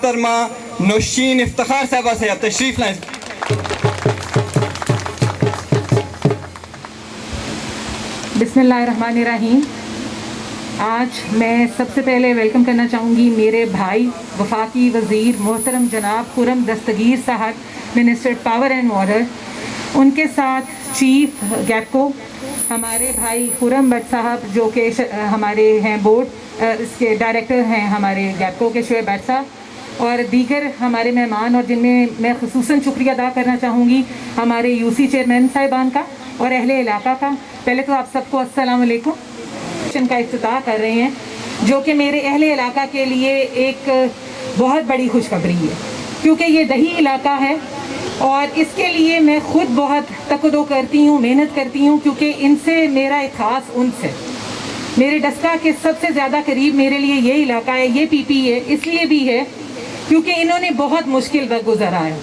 محترمہ نوشین افتخار صاحبہ سے آپ تشریف لائیں. بسم اللہ الرحمن الرحیم. آج میں سب سے پہلے ویلکم کرنا چاہوں گی میرے بھائی وفاقی وزیر محترم جناب خرم دستگیر صاحب, منسٹر پاور اینڈ واٹر. ان کے ساتھ چیف گیپکو ہمارے بھائی خرم بٹ صاحب جو کہ ہمارے ہیں بورڈ اس کے ڈائریکٹر ہیں ہمارے گیپکو کے شعیب بٹ صاحب, اور دیگر ہمارے مہمان, اور جن میں میں خصوصاً شکریہ ادا کرنا چاہوں گی ہمارے یو سی چیئرمین صاحبان کا اور اہل علاقہ کا. پہلے تو آپ سب کو السلام علیکم. کا افتتاح کر رہے ہیں جو کہ میرے اہل علاقہ کے لیے ایک بہت بڑی خوشخبری ہے, کیونکہ یہ دیہی علاقہ ہے اور اس کے لیے میں خود بہت تقدو کرتی ہوں, محنت کرتی ہوں, کیونکہ ان سے میرا ایک خاص انس ہے. میرے ڈسکا کے سب سے زیادہ قریب میرے لیے یہ علاقہ ہے, یہ پی پی ہے, اس لیے بھی ہے کیونکہ انہوں نے بہت مشکل وقت گزارا ہے.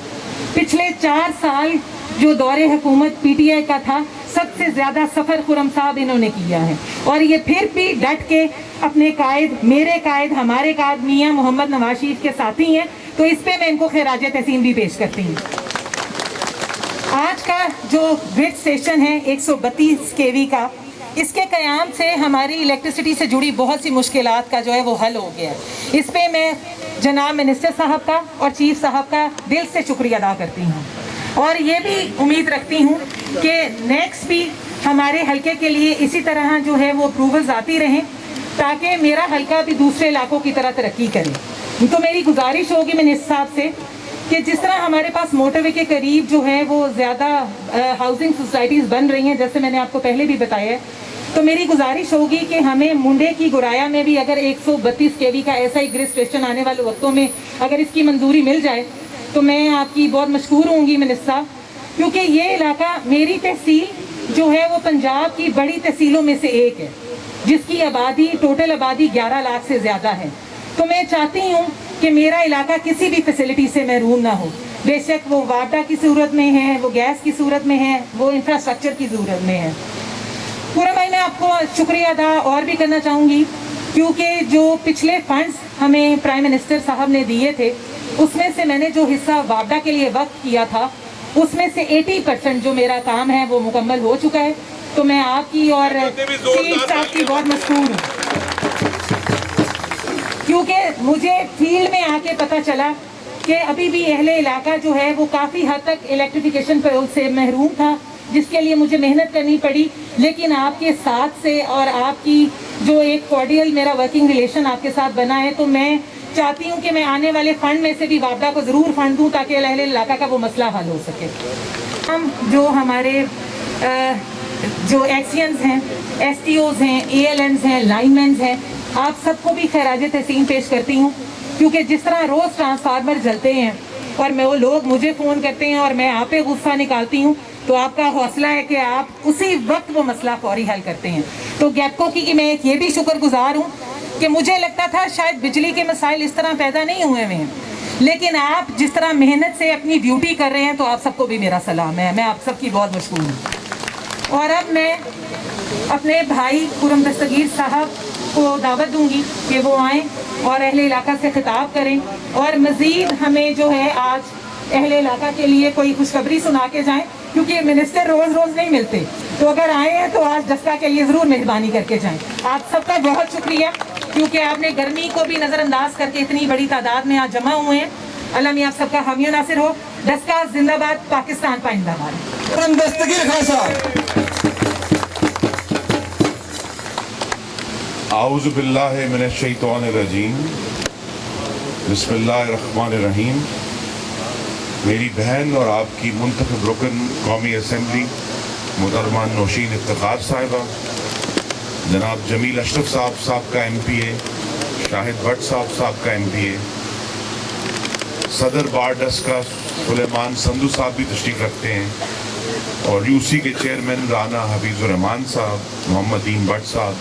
پچھلے 4 سال جو دور حکومت پی ٹی آئی کا تھا, سب سے زیادہ سفر خرم صاحب انہوں نے کیا ہے, اور یہ پھر بھی ڈٹ کے اپنے قائد, میرے قائد, ہمارے قائد میاں محمد نواز شریف کے ساتھی ہیں, تو اس پہ میں ان کو خراج تحسین بھی پیش کرتی ہوں. آج کا جو گرڈ اسٹیشن ہے 132 kV کا, اس کے قیام سے ہماری الیکٹریسٹی سے جڑی بہت سی مشکلات کا جو ہے وہ حل ہو گیا ہے. اس پہ میں جناب منسٹر صاحب کا اور چیف صاحب کا دل سے شکریہ ادا کرتی ہوں, اور یہ بھی امید رکھتی ہوں کہ نیکسٹ بھی ہمارے حلقے کے لیے اسی طرح جو ہے وہ اپروولز آتی رہیں, تاکہ میرا حلقہ بھی دوسرے علاقوں کی طرح ترقی کرے. تو میری گزارش ہوگی منسٹر صاحب سے کہ جس طرح ہمارے پاس موٹر وے کے قریب جو ہے وہ زیادہ ہاؤسنگ سوسائٹیز بن رہی ہیں, جیسے میں نے آپ کو پہلے بھی بتایا ہے, تو میری گزارش ہوگی کہ ہمیں منڈے کی گرایا میں بھی اگر 132 kV کا ایسا ہی گرڈ اسٹیشن آنے والے وقتوں میں اگر اس کی منظوری مل جائے تو میں آپ کی بہت مشکور ہوں گی منسٹر صاحب, کیونکہ یہ علاقہ, میری تحصیل جو ہے وہ پنجاب کی بڑی تحصیلوں میں سے ایک ہے, جس کی آبادی, ٹوٹل آبادی 11 لاکھ سے زیادہ ہے. تو میں چاہتی ہوں کہ میرا علاقہ کسی بھی فیسلٹی سے محروم نہ ہو, بے شک وہ واٹر کی صورت میں ہے, وہ گیس کی صورت میں ہے, وہ انفراسٹرکچر کی صورت میں ہے. پورا بھائی میں آپ کو شکریہ ادا اور بھی کرنا چاہوں گی, کیونکہ جو پچھلے فنڈز ہمیں پرائم منسٹر صاحب نے دیے تھے, اس میں سے میں نے جو حصہ وابڈا کے لیے وقف کیا تھا, اس میں سے 80% جو میرا کام ہے وہ مکمل ہو چکا ہے. تو میں آپ کی اور چیف صاحب کی بہت مشکور ہوں, کیونکہ مجھے فیلڈ میں آ کے پتہ چلا کہ ابھی بھی اہل علاقہ جو ہے وہ کافی حد تک الیکٹریفیکیشن سے محروم تھا, جس کے لیے مجھے محنت کرنی پڑی. لیکن آپ کے ساتھ سے اور آپ کی جو ایک کارڈیل میرا ورکنگ ریلیشن آپ کے ساتھ بنا ہے, تو میں چاہتی ہوں کہ میں آنے والے فنڈ میں سے بھی وابڈا کو ضرور فنڈ دوں تاکہ اہل علاقہ کا وہ مسئلہ حل ہو سکے. ہم جو ہمارے جو ایکسینز ہیں, ایس ٹی اوز ہیں, اے ایل اینز ہیں, لائن مینز ہیں, آپ سب کو بھی خراج تحسین پیش کرتی ہوں, کیونکہ جس طرح روز ٹرانسفارمر جلتے ہیں اور وہ لوگ مجھے فون کرتے ہیں اور میں آپ پہ غصہ نکالتی ہوں, تو آپ کا حوصلہ ہے کہ آپ اسی وقت وہ مسئلہ فوری حل کرتے ہیں. تو گیپکو کی میں ایک یہ بھی شکر گزار ہوں کہ مجھے لگتا تھا شاید بجلی کے مسائل اس طرح پیدا نہیں ہوئے ہیں, لیکن آپ جس طرح محنت سے اپنی ڈیوٹی کر رہے ہیں, تو آپ سب کو بھی میرا سلام ہے, میں آپ سب کی بہت مشکور ہوں. اور اب میں اپنے بھائی خرم دستگیر صاحب کو دعوت دوں گی کہ وہ آئیں اور اہل علاقہ سے خطاب کریں, اور مزید ہمیں جو ہے آج اہل علاقہ کے لیے کوئی خوشخبری سنا کے جائیں, کیونکہ منسٹر روز روز نہیں ملتے, تو اگر آئے ہیں تو آج ڈسکا کے لیے ضرور مہربانی کر کے جائیں. آپ سب کا بہت شکریہ, کیونکہ آپ نے گرمی کو بھی نظر انداز کر کے اتنی بڑی تعداد میں آج جمع ہوئے ہیں. اللہ میاں آپ سب کا حامی و ناصر ہو. ڈسکا زندہ باد, پاکستان پائندہ باد. دستگیر خان صاحب. اعوذ باللہ من الشیطان الرجیم, بسم اللہ الرحمن الرحیم. میری بہن اور آپ کی منتخب رکن قومی اسمبلی محترمہ نوشین افتخار صاحبہ, جناب جمیل اشرف صاحب کا M P a, Shahid but صاحب کا ایم پی اے, صدر بار ڈسکا سلیمان سندھو صاحب بھی تشریف رکھتے ہیں, اور یو سی کے چیئرمین رانا حفیظ الرحمان صاحب, محمد دین بٹ صاحب,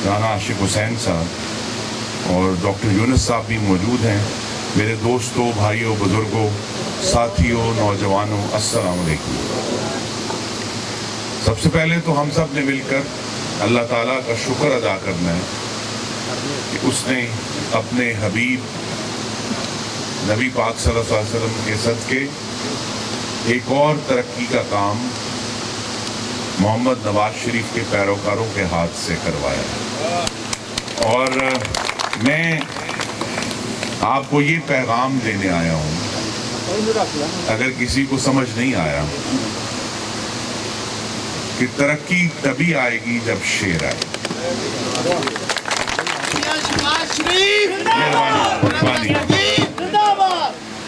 رانا عاشق حسین صاحب اور ڈاکٹر یونس صاحب بھی موجود ہیں. میرے دوستوں, بھائیوں, بزرگوں, ساتھیوں, نوجوانوں, السلام علیکم. سب سے پہلے تو ہم سب نے مل کر اللہ تعالیٰ کا شکر ادا کرنا ہے کہ اس نے اپنے حبیب नबी पाक सल्लल्लाहु अलैहि वसल्लम के सदके एक और तरक्की का काम मोहम्मद नवाज शरीफ के पैरोकारों के हाथ से करवाया। और मैं आपको ये पैगाम देने आया हूँ, अगर किसी को समझ नहीं आया, कि तरक्की तभी आएगी जब शेर आए।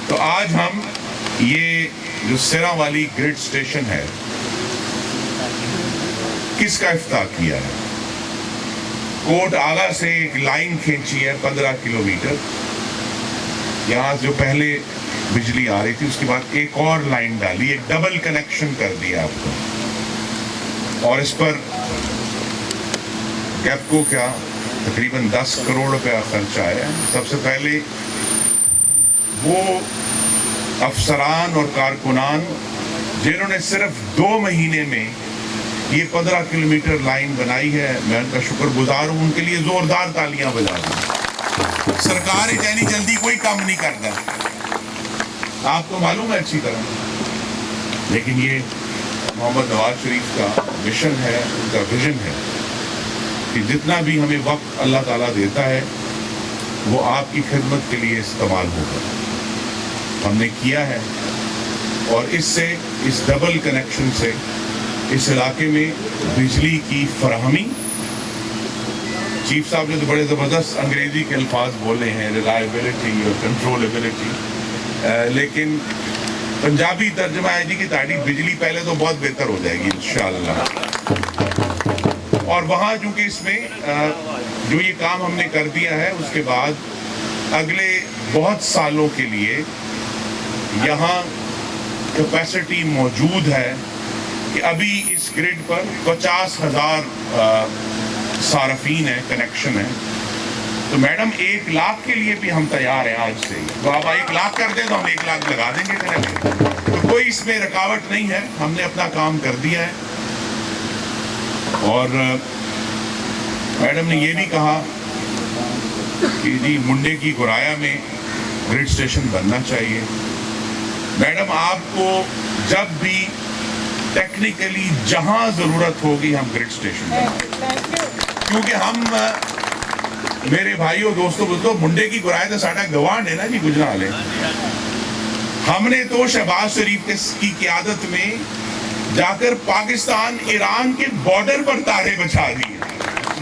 तो आज हम ये जो सिरा वाली ग्रिड स्टेशन है, किसका इफ्ताह किया है? कोट आगा से एक लाइन खींची है 15 किलोमीटर, यहाँ जो पहले बिजली आ रही थी उसके बाद एक और लाइन डाली, एक डबल कनेक्शन कर दिया आपको। और इस पर कैपको क्या तकरीबन 10 करोड़ रुपया खर्चा आया। सबसे पहले वो अफसरान और कारकुनान जिन्होंने सिर्फ 2 महीने में ये 15 किलोमीटर लाइन बनाई है, मैं उनका शुक्रगुजार हूँ, उनके लिए जोरदार तालियां बजा दूं। सरकार इतनी जल्दी कोई काम नहीं करता, आपको मालूम है अच्छी तरह। लेकिन ये मोहम्मद नवाज शरीफ का मिशन है, उनका विजन है कि जितना भी हमें वक्त अल्लाह ताला देता है वो आपकी खिदमत के लिए इस्तेमाल होगा। हमने किया है और इससे, इस डबल कनेक्शन से इस इलाके में बिजली की फराहमी, चीफ साहब ने तो बड़े ज़बरदस्त अंग्रेजी के अल्फाज बोले हैं, रिलायबिलिटी और कंट्रोलेबिलिटी, लेकिन पंजाबी तर्जमा है जी कि ताड़ी बिजली पहले तो बहुत बेहतर हो जाएगी इंशाअल्लाह। और वहाँ चूँकि इसमें जो ये काम हमने कर दिया है, उसके बाद अगले बहुत सालों के लिए यहाँ कैपेसिटी मौजूद है कि अभी इस ग्रिड पर 50,000 सारफीन है, कनेक्शन है। तो मैडम 1 लाख के लिए भी हम तैयार हैं आज से ही। तो आप 1 लाख कर दें तो हम 1 लाख लगा देंगे कनेक्शन, तो कोई इसमें रुकावट नहीं है, हमने अपना काम कर दिया है। और मैडम ने ये भी कहा कि जी मुंडे की गुराया में ग्रिड स्टेशन बनना चाहिए। मैडम आपको जब भी टेक्निकली जहां जरूरत होगी हम ग्रिड स्टेशन बनाएंगे, क्योंकि हम मेरे भाइयों दोस्तों बुजुर्गों, मुंडे की गुराया तो साडा गवांड है ना जी, गुजराल है। हमने तो शहबाज शरीफ की क़यादत में जाकर पाकिस्तान ईरान के बॉर्डर पर तारे बिछा दिए।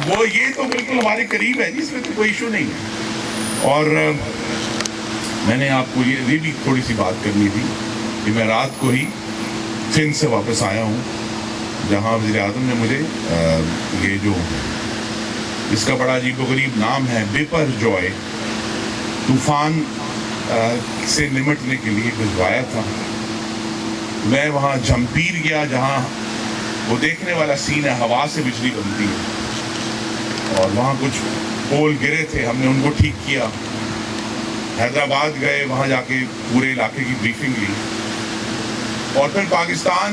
वो ये तो बिल्कुल हमारे करीब है जी, इसमें तो कोई इशू नहीं है। और मैंने आपको ये भी थोड़ी सी बात करनी थी कि मैं रात को ही सिंध से वापस आया हूँ, जहाँ वज़ीर आज़म ने मुझे ये जो इसका बड़ा अजीबोगरीब नाम है बिपरजॉय तूफान से निमटने के लिए भिजवाया था। मैं वहाँ जमपीर गया, जहाँ वो देखने वाला सीन है, हवा से बिजली बनती है, और वहाँ कुछ पोल गिरे थे, हमने उनको ठीक किया। हैदराबाद गए, वहाँ जाके पूरे इलाके की ब्रीफिंग ली। और फिर पाकिस्तान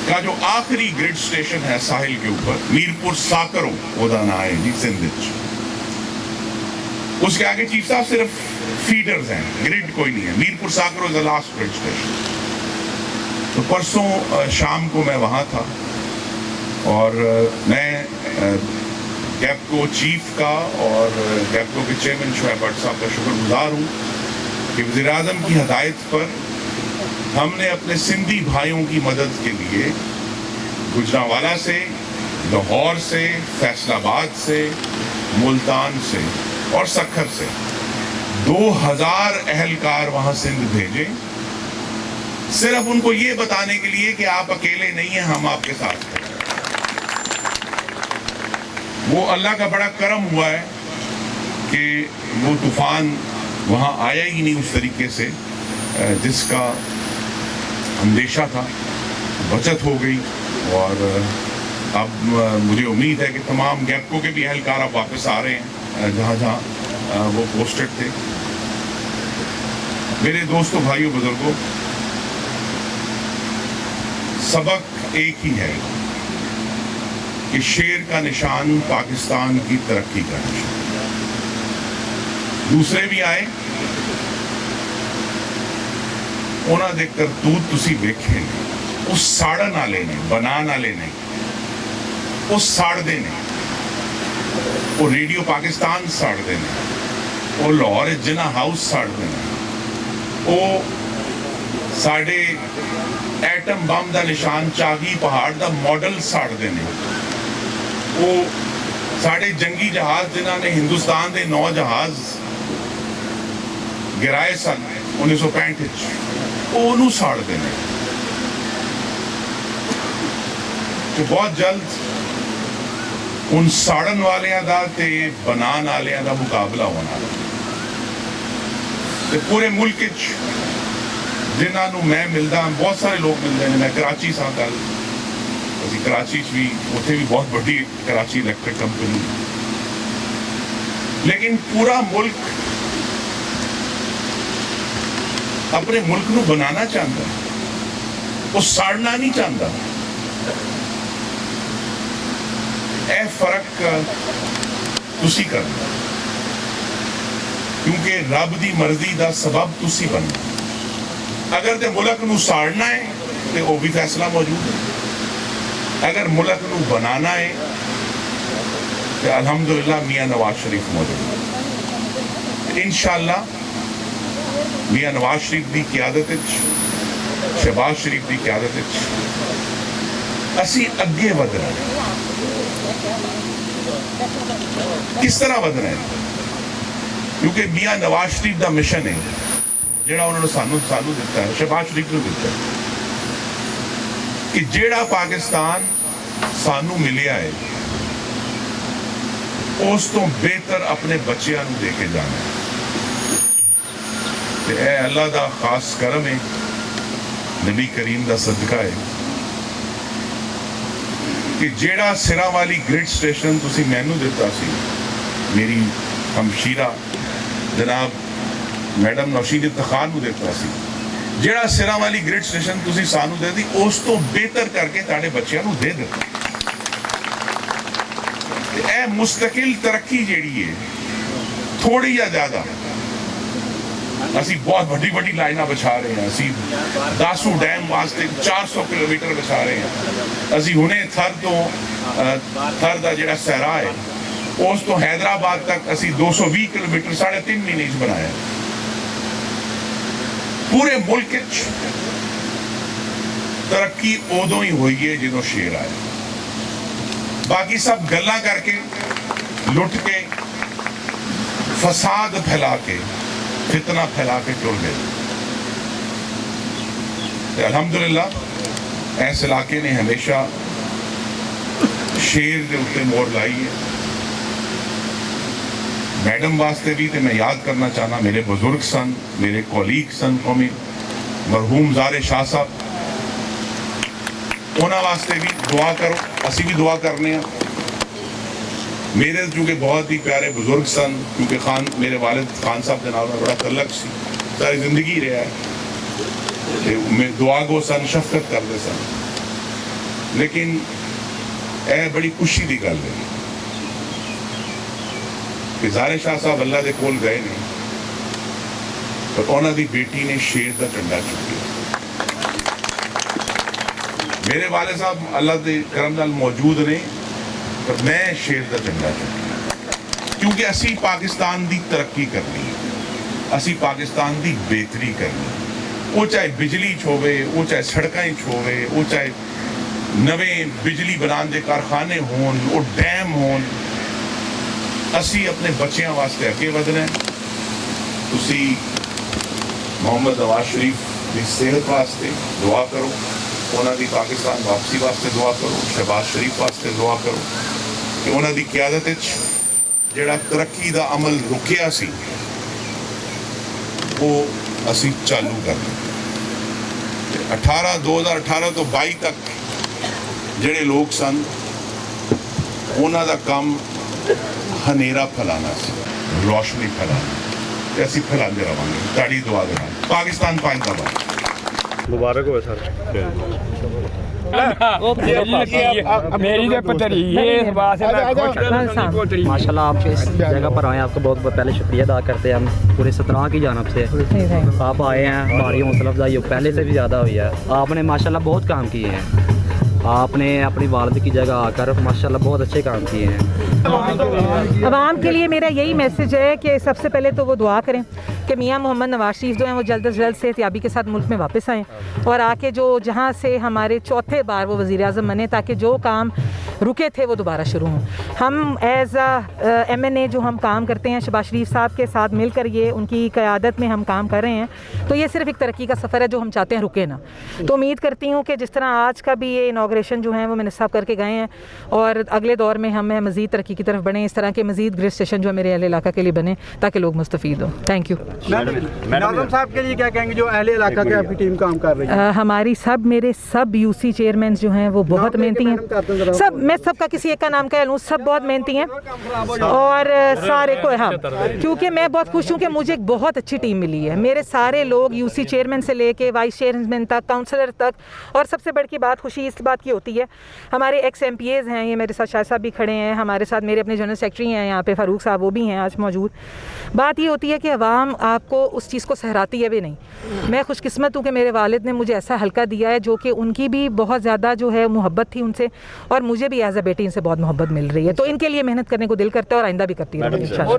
का जो आखिरी ग्रिड स्टेशन है साहिल के ऊपर, मीरपुर साकरो ओदा ना है जी, सिंध, उसके आगे चीफ साहब सिर्फ फीडर्स हैं, ग्रिड कोई नहीं है। Mirpur Sakro is the last grid station. तो परसों शाम को मैं वहाँ था और मैं कैपको चीफ का और कैपको के चेयरमैन शुएब भट्ट साहब का शुक्रगुजार हूँ कि वज़ीर आज़म की हदायत पर हमने अपने सिंधी भाइयों की मदद के लिए गुजरांवाला से, लाहौर से, फैसलाबाद से, मुल्तान से और सक्खर से 2000 अहलकार वहाँ सिंध भेजे, सिर्फ उनको ये बताने के लिए कि आप अकेले नहीं हैं, हम आपके साथ हैं। वो अल्लाह का बड़ा करम हुआ है कि वो तूफान वहाँ आया ही नहीं उस तरीके से जिसका अंदेशा था, बचत हो गई। और अब मुझे उम्मीद है कि तमाम गैपको के भी अहलकार अब वापस आ रहे हैं जहाँ जहाँ वो पोस्टेड थे। मेरे दोस्तों, भाइयों, बुजुर्गों, सबक एक ही है कि शेर का निशान पाकिस्तान की तरक्की का निशान। दूसरे भी आए, ਉਹਨਾਂ ਦੇ ਕਰਤੂਤ ਤੁਸੀਂ ਵੇਖੇ ਨੇ। ਉਹ ਸਾੜਨ ਵਾਲੇ ਨੇ, ਬਣਾਉਣ ਵਾਲੇ ਨੇ, ਉਹ ਸਾੜਦੇ ਨੇ। ਉਹ ਰੇਡੀਓ ਪਾਕਿਸਤਾਨ ਸਾੜਦੇ ਨੇ, ਉਹ ਲਾਹੌਰ ਜਿਨ੍ਹਾਂ ਹਾਊਸ ਸਾੜਦੇ ਨੇ, ਉਹ ਸਾਡੇ ਐਟਮ ਬੰਬ ਦਾ ਨਿਸ਼ਾਨ ਚਾਗੀ ਪਹਾੜ ਦਾ ਮਾਡਲ ਸਾੜਦੇ ਨੇ, ਉਹ ਸਾਡੇ ਜੰਗੀ ਜਹਾਜ਼ ਜਿਨ੍ਹਾਂ ਨੇ ਹਿੰਦੁਸਤਾਨ ਦੇ 9 ਜਹਾਜ਼ ਗਿਰਾਏ ਸਨ 1965 ਵਿੱਚ, ਉਹ ਉਹਨੂੰ ਸਾੜਦੇ ਨੇ। ਤੇ ਬਹੁਤ ਜਲਦ उन साड़न वालियां दा ते बनान वालियां दा मुकाबला होना। ते पूरे मुल्क जिन्हां नूं मैं मिलदा, बहुत सारे लोग मिलते हैं। मैं कराची सां कल, असीं कराची च भी, उत्थे भी बहुत बड़ी कराची इलैक्ट्रिक कंपनी, लेकिन पूरा मुल्क अपने मुल्क नूं बनाना चाहता, वो साड़ना नहीं चाहता। ਇਹ ਫਰਕ ਤੁਸੀਂ ਕਰਨਾ, ਕਿਉਂਕਿ ਰੱਬ ਦੀ ਮਰਜ਼ੀ ਦਾ ਸਬਬ ਤੁਸੀਂ ਬਣਨਾ। ਅਗਰ ਤੇ ਮੁਲਕ ਨੂੰ ਸਾੜਨਾ ਹੈ ਤੇ ਉਹ ਵੀ ਫੈਸਲਾ ਮੌਜੂਦ ਹੈ। ਅਗਰ ਮੁਲਕ ਨੂੰ ਬਣਾਉਣਾ ਹੈ ਤੇ ਅਲਹਮਦੁਲਿਲਾ ਮੀਆਂ ਨਵਾਜ਼ ਸ਼ਰੀਫ ਮੌਜੂਦ ਹੈ। ਇਨਸ਼ਾਅੱਲਾ ਮੀਆਂ ਨਵਾਜ਼ ਸ਼ਰੀਫ ਦੀ ਕਿਆਦਤ ਵਿੱਚ, ਸ਼ਹਿਬਾਜ਼ ਸ਼ਰੀਫ ਦੀ ਕਿਆਦਤ ਵਿੱਚ ਅਸੀਂ ਅੱਗੇ ਵਧ ਰਹੇ ਹਾਂ। किस तरह बदना है? क्योंकि मियाँ नवाज शरीफ का मिशन है जिहड़ा उन्होंने सानू दिता है, शहबाज शरीफ को दिता है, कि जिहड़ा पाकिस्तान सानू मिलिया है उस तो बेहतर अपने बच्चों को दे के जाना है। ते ऐ अल्लाह का खास करम है, नबी करीम का सदका है कि जेड़ा सिरा वाली ग्रिड स्टेशन तुसी मैनू दिता सी, मेरी हमशीरा जनाब मैडम नौशीन इफ्तिखार नू दिता सी, जेड़ा सिरा वाली ग्रिड स्टेशन तुसी सानू दे दी, उस तो बेहतर करके ताड़े बच्चों नू दे दिता। ए मुस्तकिल तरक्की जेड़ी है, थोड़ी या ज्यादा असी बहुत बड़ी बड़ी लाइना बिछा रहे हैं। असी दासू डैम वास्ते 400 किलोमीटर बिछा रहे हैं। असी हुणे थर का जिहड़ा सहरा है उस तो हैदराबाद तक असी 220 किलोमीटर 3.5 महीने बनाया। पूरे मुल्क तरक्की उदों ही हुई है जो शेर आए। बाकी सब गल्लां करके, लुट के, फसाद फैला के, फितना फैला के टुर गए। अल्हम्दुलिल्लाह इस इलाके ने हमेशा शेर के उत्ते मोहर लाई है। मैडम वास्ते भी तो मैं याद करना चाहना, मेरे बुजुर्ग सन, मेरे कोलीग सन कौमी, मरहूम ज़ारे शाह साहब, उन्होंने वास्ते भी दुआ करो, असी भी दुआ करने हैं। मेरे चूँकि बहुत ही प्यारे बुजुर्ग सन, क्योंकि खान मेरे वालिद खान साहब के नाल में बड़ा तल्लक सी, सारी जिंदगी रहा है, मैं दुआ गो सन, शफकत करते सन। लेकिन यह बड़ी खुशी की गल है कि ज़ारे शाह साहब अल्लाह के कोल गए ने, पर उन्होंने बेटी ने शेर का झंडा चुकिया। मेरे वाले साहब अल्लाह के करम नाल मौजूद ने, पर मैं शेर का झंडा चुकिया, क्योंकि असी पाकिस्तान की तरक्की करनी है, असी पाकिस्तान की बेहतरी करनी है। वो चाहे बिजली च होवे, वो चाहे सड़कों च होवे, वो चाहे नवे बिजली बनाने के कारखाने होन, वो डैम होन, असी अपने बच्चों वास्ते अगे वधना है। तुसी मोहम्मद नवाज शरीफ की सेहत वास्ते दुआ करो, उन्होंने पाकिस्तान वापसी वास्ते दुआ करो, शहबाज शरीफ वास्ते दुआ करो कि उन्होंने क्यादत जिहड़ा तरक्की का अमल रुकिया सी वो असी चालू कर दें। 2018 तो 22 तक जिहड़े लोग सन उन्हां दा काम हनेरा फैलाना सी, रोशनी फैलाना, ते असी फैलाते रहांगे। ताड़ी दुआ दे नाल। पाकिस्तान जिंदाबाद। मुबारक हो सर। मेरी तो पुत्री ये बात है, मैं खुश हूं। माशाल्लाह आप इस जगह पर आए, आपका बहुत बहुत पहले शुक्रिया अदा करते हैं हम पूरे 17 की जानब से। आप आए हैं, हमारी हौसला अफजाई पहले से भी ज़्यादा हुई है। आपने माशाल्लाह बहुत काम किए हैं, आपने अपनी वालिद की जगह आकर माशाल्लाह बहुत अच्छे काम किए हैं। आवाम के लिए मेरा यही मैसेज है कि सबसे पहले तो वो दुआ करें कि मियां मोहम्मद नवाज शरीफ जो हैं वो जल्द से जल्द सेहतियाबी के साथ मुल्क में वापस आएँ और आके जो जहाँ से हमारे चौथे बार वो वज़ीर आज़म बने, ताकि जो काम रुके थे वो दोबारा शुरू हों। हम एज़ MNA जो हम काम करते हैं शहबाज शरीफ साहब के साथ मिलकर, ये उनकी क़यादत में हम काम कर रहे हैं, तो ये सिर्फ एक तरक्की का सफ़र है जो हम चाहते हैं रुके ना। तो उम्मीद करती हूँ कि जिस तरह आज का भी ये इनाग्रेशन जो है वो मिनिस्टर साहब करके गए हैं और अगले दौर में हमें मज़ीद तरक्की की तरफ बढ़ें, इस तरह के मज़ीद ग्रेड स्टेशन जो है मेरे अहले इलाका के लिए बने ताकि लोग मुस्तफ़ीद हों। Thank you. नाज़िम साहब के लिए क्या कहेंगे जो अहले इलाका के आपकी टीम काम कर रही है? हमारी मेरे सब UC चेयरमैन जो हैं वो बहुत मेहनती हैं। सब, मैं सबका किसी एक का नाम कह लूँ, सब बहुत मेहनती हैं और सारे को, हाँ, क्योंकि मैं बहुत खुश हूँ कि मुझे एक बहुत अच्छी टीम मिली है। मेरे सारे लोग UC चेयरमैन से लेके वाइस चेयरमैन तक, काउंसलर तक, और सबसे बड़ी की बात खुशी इस बात की होती है, हमारे एक्स MPAs हैं, ये मेरे साथ शाह साहब भी खड़े हैं, हमारे साथ मेरे अपने जनरल सेक्रेटरी हैं यहाँ पे फारूक साहब, वो भी हैं आज मौजूद। बात ये होती है कि अवाम आपको उस चीज़ को सहराती है भी नहीं। मैं खुशकिस्मत हूँ कि मेरे वालिद ने मुझे ऐसा हल्का दिया है जो कि उनकी भी बहुत ज़्यादा जो है मोहब्बत थी उनसे, और मुझे भी एज अ बेटी इनसे बहुत मोहब्बत मिल रही है, तो इनके लिए मेहनत करने को दिल करता है और आइंदा भी करती है इंशाअल्लाह।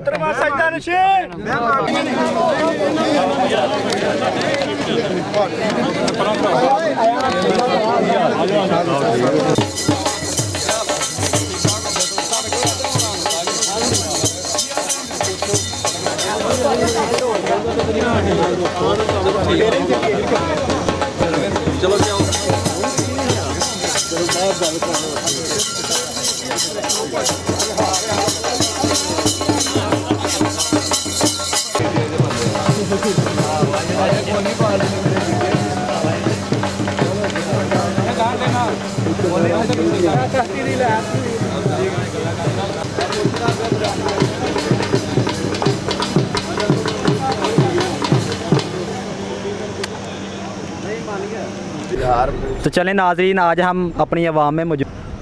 तो चलें नाज़रीन, आज हम अपनी आवाम में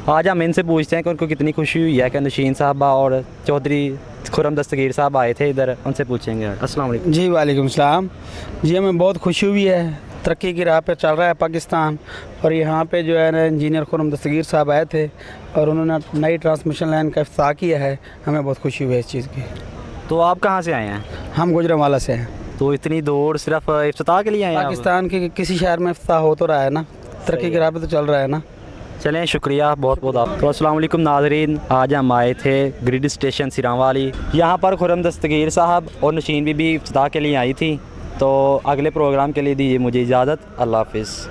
आज हम इनसे पूछते हैं कि उनको कितनी खुशी हुई है कि नशीन साहबा और चौधरी खुरम दस्तगीर साहब आए थे इधर, उनसे पूछेंगे। अस्सलाम वालेकुम। जी वालेकुम सलाम। जी हमें बहुत खुशी हुई है, तरक्की की राह पे चल रहा है पाकिस्तान, और यहाँ पे जो है ना इंजीनियर खुरम दस्तगीर साहब आए थे और उन्होंने नई ट्रांसमिशन लाइन का इफ्तिताह किया है। हमें बहुत खुशी हुई है इस चीज़ की। तो आप कहाँ से आए हैं? हम गुजरांवाला से हैं। तो इतनी दूर सिर्फ इफ्तिताह के लिए आए हैं? पाकिस्तान के किसी शहर में इफ्तिताह हो तो रहा है ना, तरक्की की राह पे तो चल रहा है ना। चलें, शुक्रिया बहुत बहुत आप। तो अस्सलाम वालेकुम नाज़रीन, आज हम आए थे ग्रिड स्टेशन सिरावाली। यहाँ पर खुरम दस्तगीर साहब और नशीन बीबी इफ्तिताह के लिए आई थी। तो अगले प्रोग्राम के लिए दीजिए मुझे इजाज़त। अल्लाह हाफ़िज़।